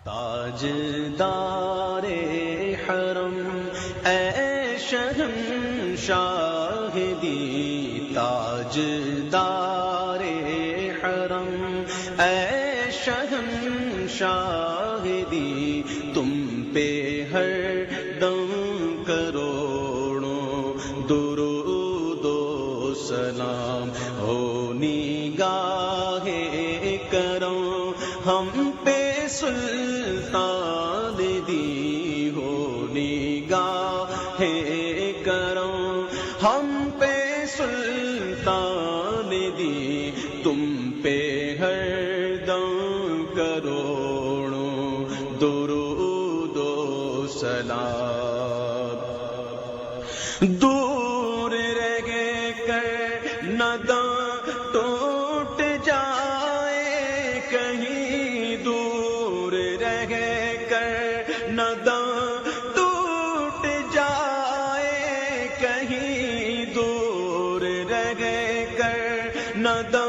تاجدار حرم اے شہنشاہ دی، تاجدار حرم اے شہنشاہ دی، تم پہ ہر دم کروڑوں درود و سلام ہو نگاہ کرم ہم پہ سلطان دی، ہو نگاہ کرم ہم پہ سلطان دی، تم پہ ہر دم کروڑوں درود و سلام۔ دور رہ کر نہ دم ٹوٹ جائے کہیں، دور رہ کر نہ دم ٹوٹ جائے کہیں، دور رہ کر نہ دم